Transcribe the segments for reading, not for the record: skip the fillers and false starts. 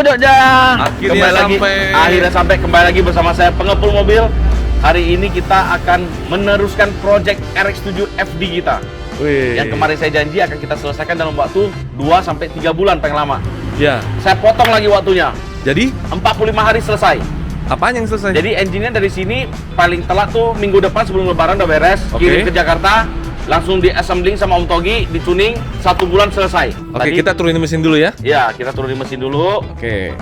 Jogja. Akhirnya sampai kembali lagi bersama saya pengepul mobil. Hari ini kita akan meneruskan project RX7 FD kita. Wih. Yang kemarin saya janji akan kita selesaikan dalam waktu 2-3 bulan paling lama. Ya. Saya potong lagi waktunya. Jadi 45 hari selesai. apaan yang selesai? Jadi engine-nya dari sini paling telat tuh minggu depan sebelum lebaran udah beres. Kirim ke Jakarta, langsung di assembling sama Om Togi, dituning 1 bulan selesai. Oke, kita turunin mesin dulu ya. Ya, kita turunin mesin dulu. Oke.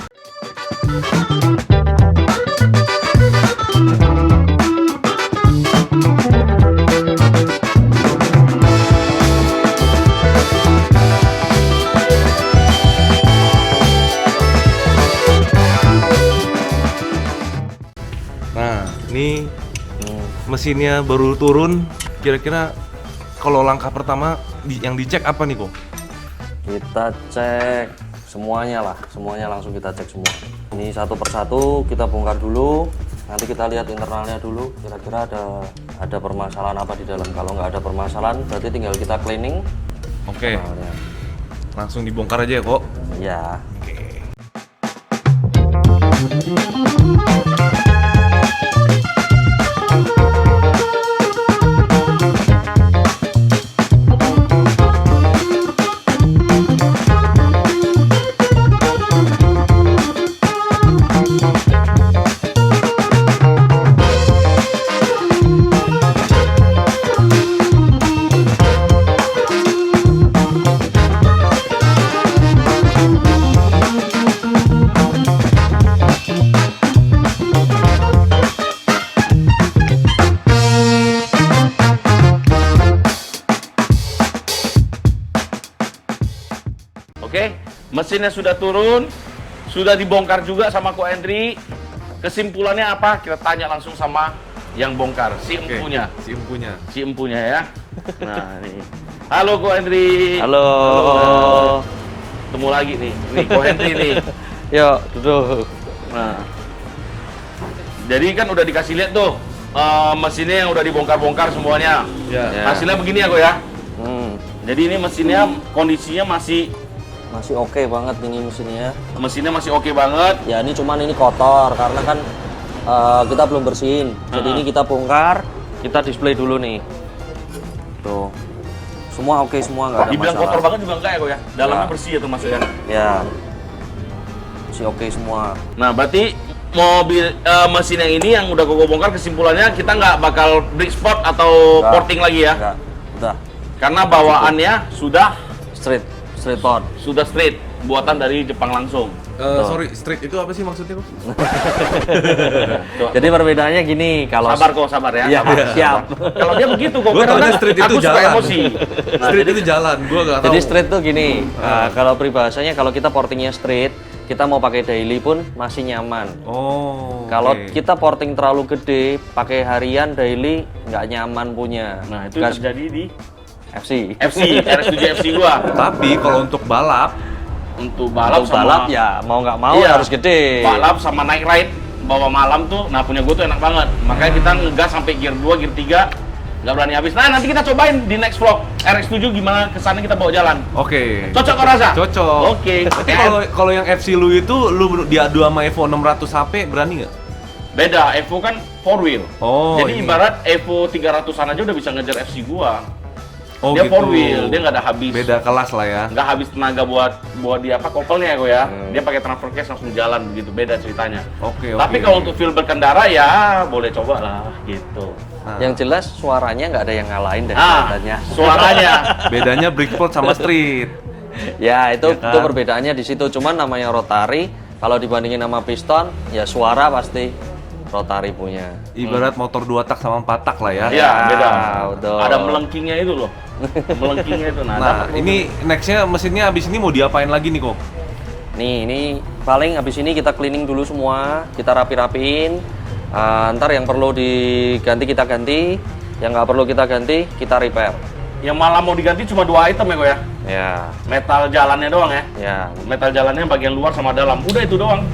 Nah, ini mesinnya baru turun. Kira-kira kalau langkah pertama yang dicek apa nih kok? Kita cek semuanya lah, semuanya langsung kita cek semua. Ini satu persatu kita bongkar dulu. Nanti kita lihat internalnya dulu. Kira-kira ada permasalahan apa di dalam. Kalau nggak ada permasalahan, berarti tinggal kita cleaning. Oke. Internalnya. Langsung dibongkar aja ya kok. Ya. Oke, mesinnya sudah turun, sudah dibongkar juga sama Ko Hendri. Kesimpulannya apa? Kita tanya langsung sama yang bongkar, si Oke, empunya. Si empunya. Si empunya ya. Nah, nih. Halo Ko Hendri. Halo. Ketemu lagi nih. Nih Ko Hendri nih. Yuk, duduk. Nah. Jadi kan udah dikasih lihat tuh mesinnya yang udah dibongkar-bongkar semuanya. Ya. Ya. Hasilnya begini ya Ko ya. Jadi ini mesinnya kondisinya Masih oke banget ini mesinnya. Mesinnya masih oke banget. Ya ini cuman ini kotor karena kan kita belum bersihin. Jadi ini kita bongkar, kita display dulu nih. Tuh. Semua oke semua, nggak ada Dibilang masalah. kotor banget juga enggak ya Ko ya? Dalamnya Enggak. bersih ya termasuk ya. Ya. Masih oke semua. Nah, berarti mobil mesin yang ini yang udah gue bongkar, kesimpulannya kita nggak bakal brick spot atau Nggak. porting lagi ya. Enggak. Udah. Karena bawaannya sudah Straight pot. straight, buatan dari Jepang langsung. Sorry, street itu apa sih maksudnya kok? Tuh. Jadi perbedaannya gini, kalau Sabar ya. Iya, sabar. siap. Kalau dia begitu kok, Gua taunya karena street itu aku suka jalan. emosi. Nah, Street jadi itu jalan, gua nggak tahu. Jadi straight tuh gini, kalau peribahasanya kalau kita portingnya straight, kita mau pakai daily pun masih nyaman. Oh. Kalau oke. kita porting terlalu gede, pakai harian daily nggak nyaman punya. Nah, itu Gas terjadi di FC. RX7 FC gua. Tapi kalau untuk balap, Untuk balap Untuk sama balap ya mau nggak mau Iya, harus gede. balap sama night ride bawa malam tuh, nah punya gue tuh enak banget. Makanya kita ngegas sampai gear 2, gear 3 nggak berani habis. Nah, nanti kita cobain di next vlog RX7 gimana kesannya kita bawa jalan. oke. Cocok kok rasa? Cocok. Oke. Tapi kalau yang FC lu itu lu diadu sama Evo 600 HP berani nggak? Beda, Evo kan 4 wheel. Oh, Jadi ini. ibarat Evo 300-an aja udah bisa ngejar FC gua. Oh, Dia gitu. 4 wheel, dia nggak ada habis. Beda kelas lah ya. Nggak habis tenaga buat dia apa kopelnya ya gue ya. Dia pakai transfer case langsung jalan begitu, beda ceritanya. Oke. Tapi kalau untuk feel berkendara ya boleh coba lah gitu. Nah, Yang jelas suaranya nggak ada yang ngalahin deh Ah, kelihatannya. suaranya. bedanya brick spot sama street. Ya itu Ya kan? itu perbedaannya di situ. Cuman namanya rotary, kalau dibandingin sama piston, ya suara pasti rotary punya. Ibarat motor 2 tak sama 4 tak lah ya. Iya, beda. betul. Ada melengkingnya itu loh. Melengkingnya itu. Nah, dapat ini nextnya mesinnya abis ini mau diapain lagi nih kok? Nih, ini paling habis ini kita cleaning dulu semua, kita rapi-rapiin. Ntar yang perlu diganti kita ganti, yang nggak perlu kita ganti kita repair. yang malah mau diganti cuma 2 item ya kok ya. Ya, Metal jalannya doang ya. ya, Metal jalannya bagian luar sama dalam. Udah itu doang.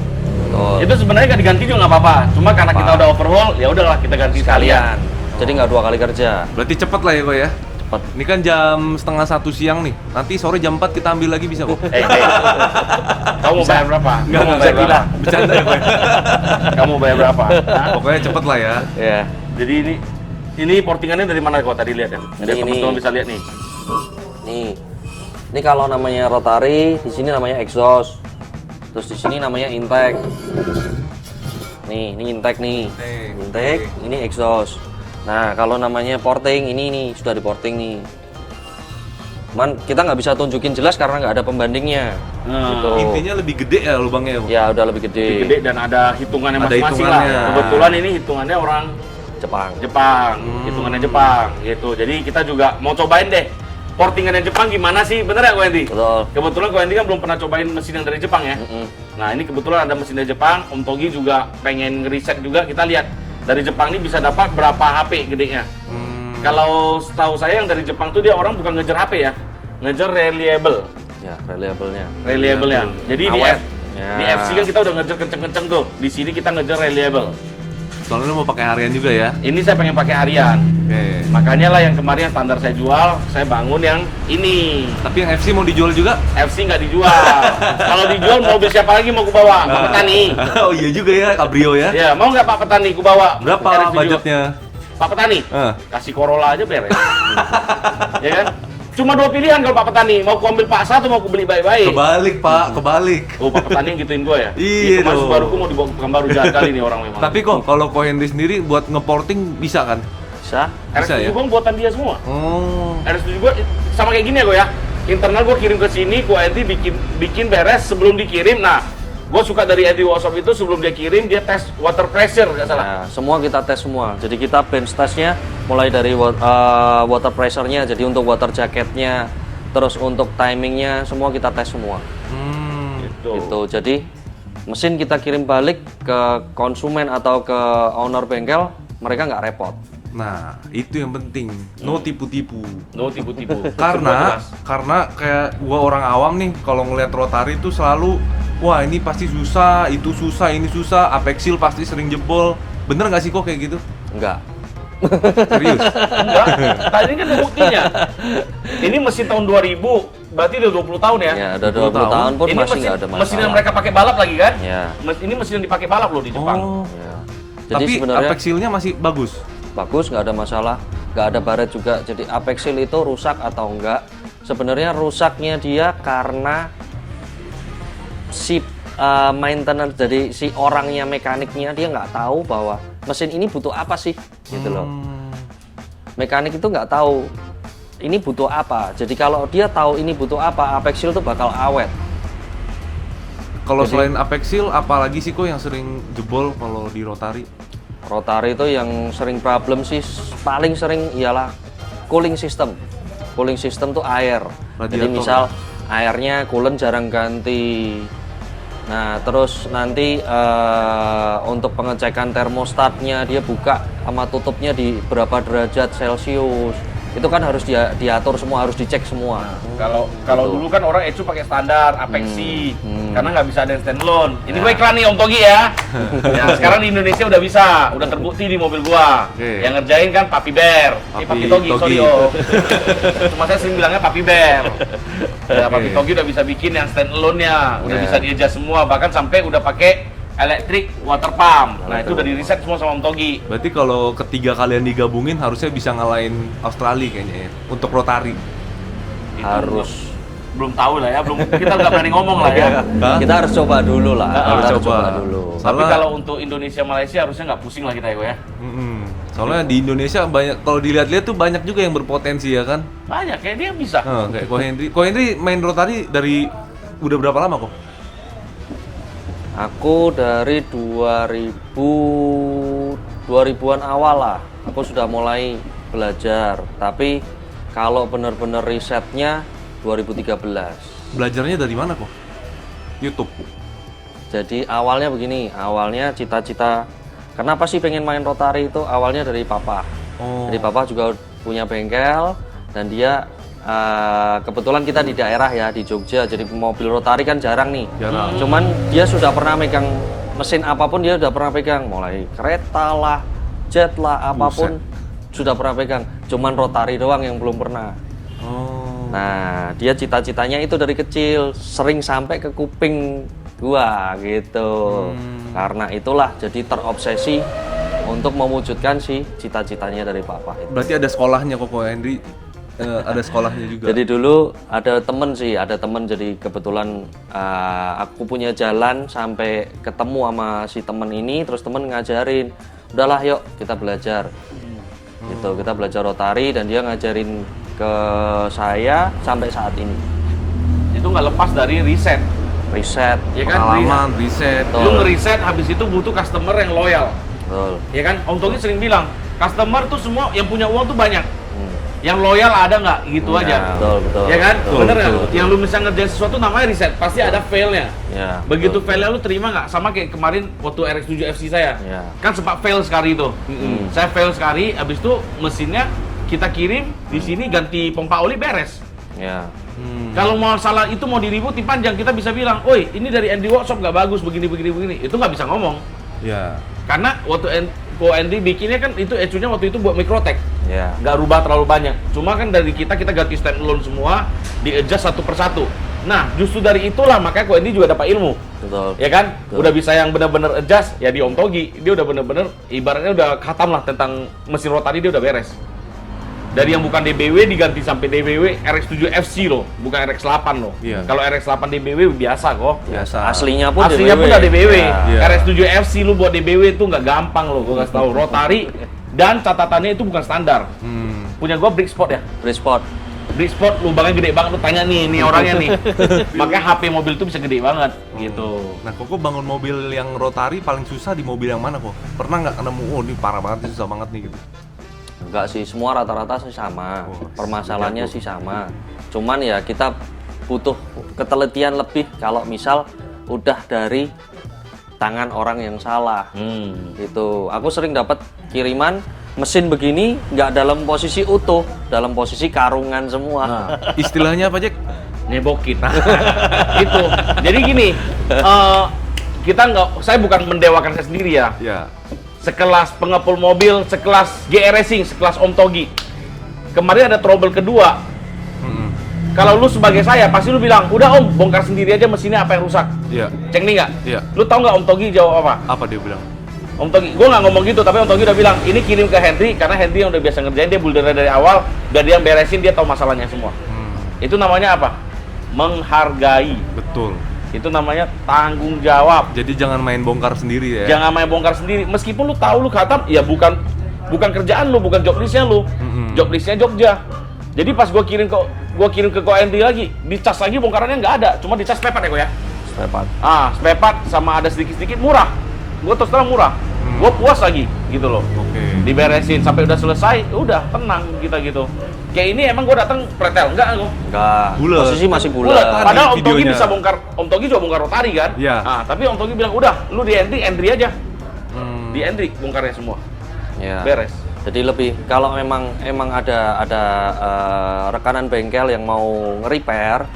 betul. Itu sebenarnya nggak diganti juga nggak apa-apa. Cuma karena kita udah overhaul, ya udahlah kita ganti sekalian. Jadi nggak 2 kali kerja. Berarti cepet lah ya kok ya? cepet. Ini kan jam setengah 1 siang nih. Nanti sore jam 4 kita ambil lagi bisa kok. Kamu mau bayar berapa? Enggak Kamu bisa gila. Bercanda ya, Pak. Kamu bayar berapa? Hah? Pokoknya cepet lah ya. Ya. Jadi ini portingannya dari mana kok tadi lihat ya? Jadi teman-teman bisa lihat nih. Ini kalau namanya rotary, di sini namanya exhaust. Terus di sini namanya intake. Nih, ini intake nih. Intake, ini exhaust. Nah, kalau namanya porting, ini nih sudah di porting nih. Cuman kita nggak bisa tunjukin jelas karena nggak ada pembandingnya. Gitu. Intinya lebih gede ya lubangnya, Bang? Ya udah lebih gede. Lebih gede dan ada hitungannya Ada masing-masing lah. hitungannya. Kebetulan ini hitungannya orang Jepang. hitungannya Jepang gitu. Jadi kita juga mau cobain deh. Portingannya Jepang gimana sih? Bener ya Ko Hendy? Betul. Kebetulan Ko Hendy kan belum pernah cobain mesin yang dari Jepang ya. Nah ini kebetulan ada mesin dari Jepang. Om Togi juga pengen ngeriset juga. Kita lihat dari Jepang ini bisa dapat berapa HP gedenya. Kalau setahu saya yang dari Jepang tuh dia orang bukan ngejar HP ya, ngejar reliable. Ya, reliable-nya. Reliable-nya. Jadi Awet. di FC kan kita udah ngejar kenceng-kenceng tuh. Di sini kita ngejar reliable. Soalnya lu mau pakai harian juga ya. Ini saya pengen pakai harian. Oke. Makanya lah yang kemarin standar saya jual, saya bangun yang ini. Tapi yang FC mau dijual juga? FC nggak dijual. Kalau dijual mobil siapa lagi mau ku bawa? Pak Petani. Oh iya juga ya, Cabrio ya. Ya, mau nggak Pak Petani ku bawa? Berapa RX7? budgetnya? Pak Petani? Kasih Corolla aja beres. Ya kan? Cuma 2 pilihan kalau Pak Petani, mau ku ambil paksa atau mau ku beli baik-baik. Kebalik Pak, kebalik. Oh, Pak Petani yang gituin gua ya? Iya Mas dong. Subaruku mau dibawa ke Pekanbaru jahat kali nih orang memang. Tapi kok kalau Ko Hendy sendiri buat ngeporting bisa kan? Bisa. Bisa RX7 ya? gua buatan dia semua. Oh. RX7 gua sama kayak gini ya gua ya. Internal gua kirim ke sini, gua nanti bikin beres sebelum dikirim. Nah, gua suka dari Andy Workshop itu sebelum dia kirim dia tes water pressure nggak salah. Nah, semua kita tes semua. Jadi kita bench testnya mulai dari water pressure-nya, jadi untuk water jacketnya, terus untuk timingnya semua kita tes semua. Gitu. Jadi mesin kita kirim balik ke konsumen atau ke owner bengkel, mereka nggak repot. Nah, itu yang penting. No tipu-tipu. No tipu-tipu. Karena kayak gua orang awam nih kalau ngeliat rotary itu selalu wah ini pasti susah, itu susah, ini susah, apex seal pasti sering jebol. Bener nggak sih kok kayak gitu? Enggak. Serius? Enggak, tadi kan ada buktinya. Ini mesin tahun 2000, berarti udah 20 tahun ya? Ya, ada 20 tahun pun Ini masih nggak ada masalah. mesin yang mereka pakai balap lagi kan? Ya. Ini mesin yang dipakai balap loh di Jepang. Oh. Ya. Jadi Tapi sebenarnya apex seal-nya masih bagus. bagus, nggak ada masalah, nggak ada baret juga. Jadi apex seal itu rusak atau enggak? Sebenarnya rusaknya dia karena si maintenance, jadi si orangnya, mekaniknya dia nggak tahu bahwa mesin ini butuh apa sih, gitu loh. Mekanik itu nggak tahu ini butuh apa. Jadi kalau dia tahu ini butuh apa, apex seal itu bakal awet. Kalau Jadi- selain apex seal, apalagi sih kok yang sering jebol kalau di rotary? Rotary itu yang sering problem sih, paling sering ialah cooling system. Cooling system tuh air. Jadi Radiator. misal airnya coolant jarang ganti. Nah, terus nanti untuk pengecekan termostatnya dia buka sama tutupnya di berapa derajat Celcius. Itu kan harus diatur semua, harus dicek semua. Kalau dulu kan orang Ecu pakai standar Apexi, karena nggak bisa ada yang standalone. Ini gue iklan nih Om Togi ya. Ya, sekarang di Indonesia udah bisa, udah terbukti di mobil gua. Oke. Yang ngerjain kan Papi Bear, Papi Togi, sorry Om. Cuma saya sering bilangnya Papi Bear. Ya, Papi Togi udah bisa bikin yang standalone-nya, udah Ya. bisa di-adjust semua, bahkan sampai udah pakai electric water pump. Nah, itu udah di riset semua sama Om Togi. Berarti kalau ketiga kalian digabungin harusnya bisa ngalahin Australia kayaknya ya, untuk rotary. Itu Harus. belum tahu lah ya, kita nggak berani ngomong lah ya. Hah? Kita harus coba dulu lah. Harus Kita coba. dulu. Tapi Soalnya- kalau untuk Indonesia Malaysia harusnya nggak pusing lah kita ya. Soalnya di Indonesia banyak, kalau dilihat-lihat tuh banyak juga yang berpotensi ya kan. Banyak kayak dia bisa. Kayak Ko Hendy main rotary dari udah berapa lama kok? Aku dari 2000-an awal lah. Aku sudah mulai belajar. Tapi kalau benar-benar risetnya 2013. Belajarnya dari mana kok? YouTube. Jadi awalnya begini, awalnya cita-cita kenapa sih pengen main rotary itu awalnya dari papa. Oh. Jadi papa juga punya bengkel dan dia kebetulan kita di daerah ya di Jogja, jadi mobil rotary kan jarang nih. Jarang. Cuman dia sudah pernah megang mesin apapun, dia sudah pernah pegang, mulai kereta lah, jet lah, apapun sudah pernah pegang, cuman rotari doang yang belum pernah. Oh. Nah, dia cita-citanya itu dari kecil, sering sampai ke kuping gua gitu. Karena itulah jadi terobsesi untuk mewujudkan si cita-citanya dari papa itu. Berarti ada sekolahnya Koko Henry, ada sekolahnya juga. Jadi dulu ada temen jadi kebetulan aku punya jalan sampai ketemu sama si temen ini, terus temen ngajarin, udahlah yuk kita belajar. Gitu, kita belajar rotari dan dia ngajarin ke saya sampai saat ini. Itu nggak lepas dari riset. Riset, Ya kan? Pengalaman, riset. Lu ngeriset, habis itu butuh customer yang loyal. betul. Ya kan? Om Togi sering bilang, customer tuh semua yang punya uang tuh banyak. Yang loyal ada nggak? Gitu Ya, aja. betul. Ya kan? Betul, Bener nggak? betul. Yang lu misalnya ngerjain sesuatu namanya riset, pasti ada failnya. Ya, Begitu betul. failnya lu terima nggak? Sama kayak kemarin waktu RX7 FC saya. Ya. Kan sempat fail sekali itu. Saya fail sekali, habis itu mesinnya kita kirim di sini ganti pompa oli beres. Ya. Kalau masalah itu mau diributin panjang, kita bisa bilang, "Oi, ini dari Andy Workshop nggak bagus begini." Itu nggak bisa ngomong. Ya. Karena waktu Andy bikinnya kan itu ecunya waktu itu buat Microtech. Ya. Nggak rubah terlalu banyak. Cuma kan dari kita ganti standalone semua, di-adjust satu persatu. Nah, justru dari itulah makanya Ko Andy juga dapat ilmu. Betul. Ya kan? Betul. Udah bisa yang benar-benar adjust ya di Om Togi. Dia udah benar-benar ibaratnya udah khatam lah tentang mesin rotari, dia udah beres. Dari yang bukan DBW diganti sampai DBW RX7 FC loh, bukan RX8 loh. Iya. Kalau RX8 DBW biasa kok. Biasa. Aslinya pun Aslinya pun udah DBW. Iya. RX7 FC lu buat DBW itu nggak gampang loh, gua kasih tahu. Rotari dan catatannya itu bukan standar. Punya gua brick spot ya. Brisport. Brick spot lubangnya gede banget, lu tanya nih orangnya nih. Makanya HP mobil itu bisa gede banget gitu. Nah, Koko bangun mobil yang rotari paling susah di mobil yang mana kok? Pernah nggak nemu? Oh, ini parah banget, ini susah banget nih gitu. Enggak sih, semua rata-rata sih sama. Oh, Permasalahannya jago. sih sama. Cuman ya kita butuh ketelitian lebih kalau misal udah dari tangan orang yang salah. Gitu. Aku sering dapat kiriman mesin begini nggak dalam posisi utuh, dalam posisi karungan semua. Nah, Istilahnya apa, Jack? nebokin. Itu. Jadi gini, saya bukan mendewakan saya sendiri ya. Ya. Sekelas pengepul mobil, sekelas GR Racing, sekelas Om Togi. Kemarin ada trouble kedua. Kalau lu sebagai saya, pasti lu bilang, udah Om, bongkar sendiri aja mesinnya apa yang rusak. Iya. Cek nih nggak? Iya. Lu tahu nggak Om Togi jawab apa? Apa dia bilang? Om Togi, gue nggak ngomong gitu, tapi Om Togi udah bilang, ini kirim ke Henry, karena Henry yang udah biasa ngerjain, dia buildernya dari awal, biar dia yang beresin, dia tahu masalahnya semua. Itu namanya apa? Menghargai. Betul. Itu namanya tanggung jawab. Jadi jangan main bongkar sendiri ya. Jangan main bongkar sendiri. Meskipun lu tahu lu khatam, ya bukan kerjaan lu, bukan job listnya lu. Job listnya Jogja. Jadi pas gua kirim ke Ko Andy lagi, dicas lagi bongkarannya nggak ada, cuma dicas spare part ya Ko ya. Spare part. Spare part sama ada sedikit-sedikit murah. Gua terus terang murah. Gua puas lagi gitu loh. Oke. Diberesin sampai udah selesai, udah tenang kita gitu. Kayak ini emang gua datang pretel enggak lu? Enggak. Bulet. Posisi masih Bulat. bulat. Padahal Om Togi videonya. bisa bongkar, Om Togi juga bongkar rotari kan? Iya. Tapi Om Togi bilang, udah, lu di entry aja. Di entry bongkarnya semua. Ya. Beres. Jadi lebih kalau memang ada rekanan bengkel yang mau nge-repair,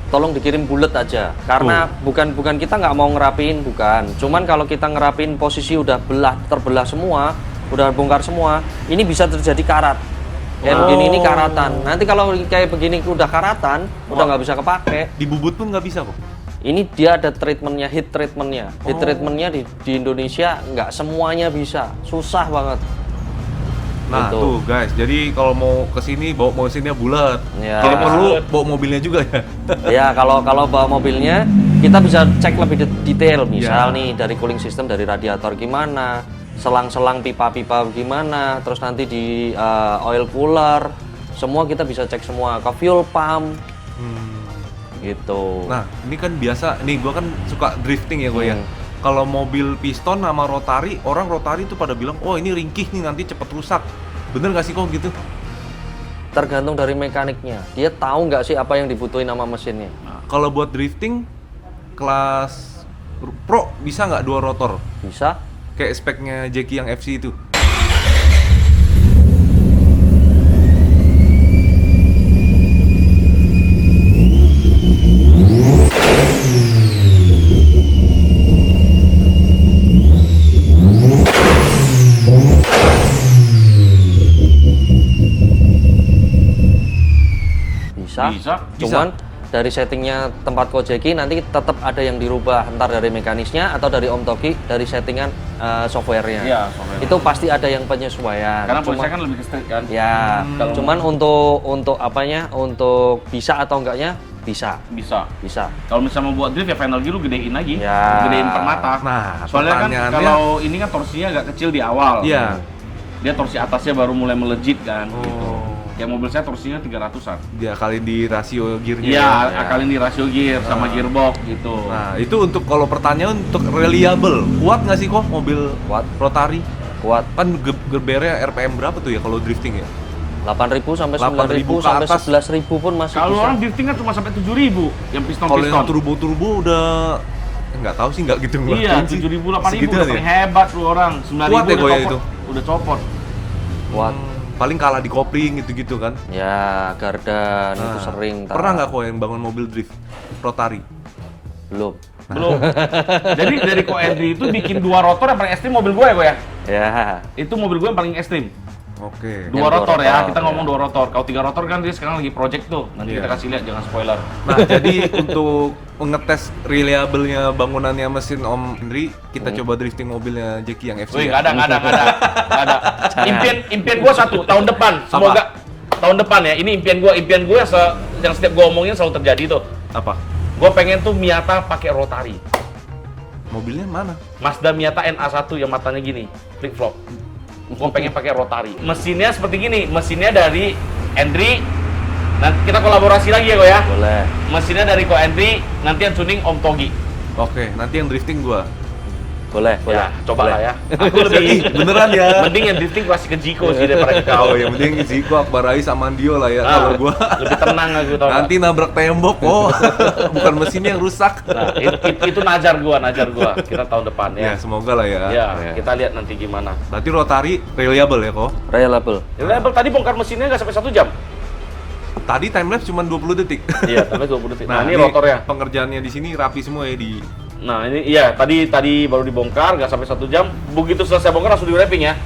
tolong dikirim bulat aja. Karena bukan kita nggak mau ngerapiin, bukan. Cuman kalau kita ngerapiin posisi udah terbelah semua, udah bongkar semua, ini bisa terjadi karat. Kayak begini ini karatan. Nanti kalau kayak begini udah karatan, udah nggak bisa kepake. Di bubut pun nggak bisa kok. Ini dia ada treatmentnya, heat treatmentnya. Heat treatmentnya di Indonesia nggak semuanya bisa, susah banget. Nah Gitu. tuh guys, jadi kalau mau kesini bawa mesinnya bulat. Ya. Kalau perlu bawa mobilnya juga ya. Ya kalau bawa mobilnya kita bisa cek lebih detail. Misal Ya. nih dari cooling system, dari radiator gimana, selang-selang pipa-pipa gimana, terus nanti di oil cooler, semua kita bisa cek semua. Ke fuel pump, gitu. Nah ini kan biasa, nih gua kan suka drifting ya gue ya. Kalau mobil piston sama rotari, orang rotari tuh pada bilang, oh ini ringkih nih nanti cepet rusak. Bener nggak sih kok gitu? Tergantung dari mekaniknya. Dia tahu nggak sih apa yang dibutuhin sama mesinnya. Kalau buat drifting kelas pro bisa nggak 2 rotor? Bisa. Kayak speknya Jackie yang FC itu. bisa. Bisa. Cuman dari settingnya tempat Kojeki nanti tetap ada yang dirubah, entar dari mekanisnya atau dari Om Togi dari settingan softwarenya. Iya, software. Itu pasti ada yang penyesuaian. Karena Cuman- polisi kan lebih ke strict kan. Ya, cuman untuk apanya? Untuk bisa atau enggaknya bisa. Bisa. Kalau misalnya mau buat drift ya final gear lu gedein lagi. Ya. Gedein per mata. Nah, Soalnya kan pertanyaannya- kalau ini kan torsinya agak kecil di awal. Iya. Dia torsi atasnya baru mulai melejit kan gitu. Oh. Kayak mobil saya torsinya 300-an. Dia kali di rasio gearnya. Iya, ya. akalin di rasio gear sama gearbox gitu. Nah, itu untuk kalau pertanyaan untuk reliable. Kuat nggak sih kok mobil Kuat. rotari? Kuat Kan gerbernya RPM berapa tuh ya kalau drifting ya? 8.000 sampai 8.000 9.000 ke sampai atas. 11.000 pun masih Kalau bisa. orang drifting kan cuma sampai 7.000 yang Kalau yang piston-piston. turbo udah nggak tahu sih, nggak gitu Iya, ngelakuin sih. 7.000 8.000 Segituan udah paling hebat lu orang. 9.000 Kuat ya udah goya copot. itu? Udah copot. Kuat. Paling kalah di kopling gitu-gitu kan. Ya, gardan itu Nah, sering. Pernah nggak kok yang bangun mobil drift rotari? Belum. Belum. Jadi dari Ko-Edri itu bikin 2 rotor yang paling ekstrim mobil gue ya, Ko ya? Ya. Itu mobil gue yang paling ekstrim. Oke. 2 Yang dua rotor ya, rotor, kita ngomong ya. 2 rotor. Kalau 3 rotor kan dia sekarang lagi project tuh. Nanti Iya. kita kasih lihat, jangan spoiler. Nah, jadi untuk mengetes reliable-nya bangunannya mesin Om Henry, kita coba drifting mobilnya Jeki yang FC. Wih, ya? nggak ada. Impian gue satu, tahun depan. Semoga tahun depan ya. Ini impian gue yang setiap gue omongin selalu terjadi tuh. Apa? Gue pengen tuh Miata pakai rotari. Mobilnya mana? Mazda Miata NA1 yang matanya gini, flip flop. Gue pengen pakai rotari. Mesinnya seperti gini, mesinnya dari Endri. Nanti kita kolaborasi lagi ya, Ko ya. Boleh. Mesinnya dari Ko Endri, nanti yang tuning Om Togi. Oke, nanti yang drifting gua. Boleh, boleh. Ya, coba lah ya. Aku Ih, lebih beneran ya. mending yang drifting kasih ke Jiko sih daripada ke kau. Oh, yang penting Ziko, Akbar Rais, sama Andio lah ya. Nah, Kalau gua lebih tenang aku tau. nanti nabrak tembok, oh. Bukan mesinnya yang rusak. Nah, itu najar gua. Kita tahun depan Ya, ya. semoga lah ya. Ya, kita lihat nanti gimana. Berarti rotari reliable ya, kok? Reliable. Reliable tadi bongkar mesinnya nggak sampai 1 jam. Tadi timelapse cuma 20 detik. Iya, tapi 20 detik. Nah, ini ini rotornya. pengerjaannya di sini rapi semua ya di. Nah, ini iya tadi baru dibongkar nggak sampai 1 jam. Begitu selesai bongkar langsung di wrapping ya.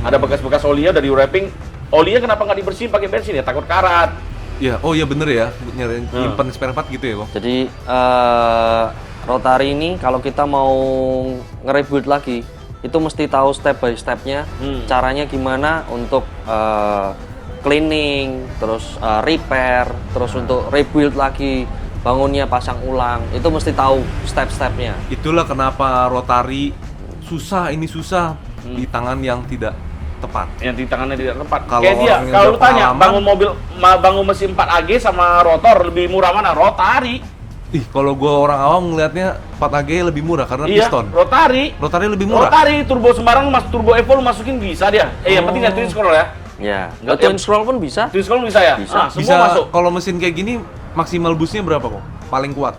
Ada bekas-bekas olinya dari wrapping. Olinya kenapa nggak dibersihin pakai bensin ya? Takut karat. Ya, oh iya bener ya, Hmm. nyimpen spare part gitu ya, kok. Jadi rotari ini kalau kita mau nge-rebuild lagi itu mesti tahu step by stepnya, caranya gimana untuk cleaning, terus repair, terus untuk rebuild lagi, bangunnya pasang ulang, itu mesti tahu step-stepnya. Itulah kenapa rotari susah di tangan yang tidak tepat. Yang di tangannya tidak tepat. Kalau Kayak dia, orang yang kalau lu udah tanya pengalaman- bangun mesin 4AG sama rotor lebih murah mana? Rotari. Ih, kalau gua orang awam ngelihatnya 4AG lebih murah karena Iya, piston. rotari. Rotari lebih murah. Rotari turbo sembarang turbo Evo lu masukin bisa dia. Yang penting nggak twin scroll ya. Ya, Nggak, twin yang- scroll pun bisa. Twin scroll bisa ya? Bisa. Ah, semua Bisa masuk. kalau mesin kayak gini maksimal boostnya berapa kok? Paling kuat.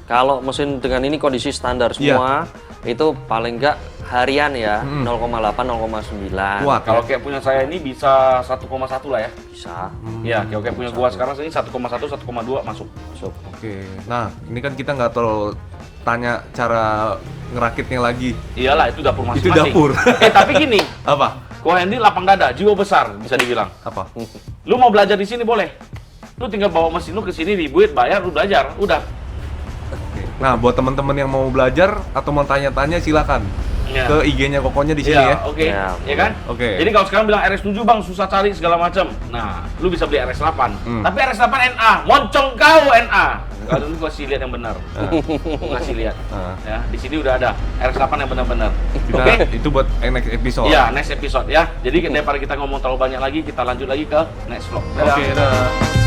Kalau mesin dengan ini kondisi standar semua, itu paling enggak harian ya, 0,8, 0,9. Kuat. Kalau kayak punya saya ini bisa 1,1 lah ya. Bisa. Iya, kayak punya gua sekarang ini 1,1, 1,2 masuk. Masuk. Oke. Nah, ini kan kita nggak terlalu tanya cara ngerakitnya lagi. Iyalah, itu dapur Itu masing-masing. dapur. Tapi gini, Apa? Ko Hendy lapang dada, jiwa besar bisa dibilang. Apa? Lu mau belajar di sini boleh. Lu tinggal bawa mesin lu ke sini, dibuat, bayar, lu belajar, udah. Oke. Nah, buat teman-teman yang mau belajar atau mau tanya-tanya silakan Iya. ke IG-nya Kokonya di sini Iya, ya. oke. Ya, Ya kan? Oke. Jadi kalau sekarang bilang RS7 Bang susah cari segala macam. Nah, lu bisa beli RS8. Tapi RS8 NA, moncong kau NA. Kalau lu kasih lihat yang benar. Gua kasih lihat. Ya, di sini udah ada RS8 yang benar-benar. Kita, Oke? itu buat next episode. Iya, next episode ya. Jadi daripada kita ngomong terlalu banyak lagi, kita lanjut lagi ke next vlog. Dadah. Oke, dah.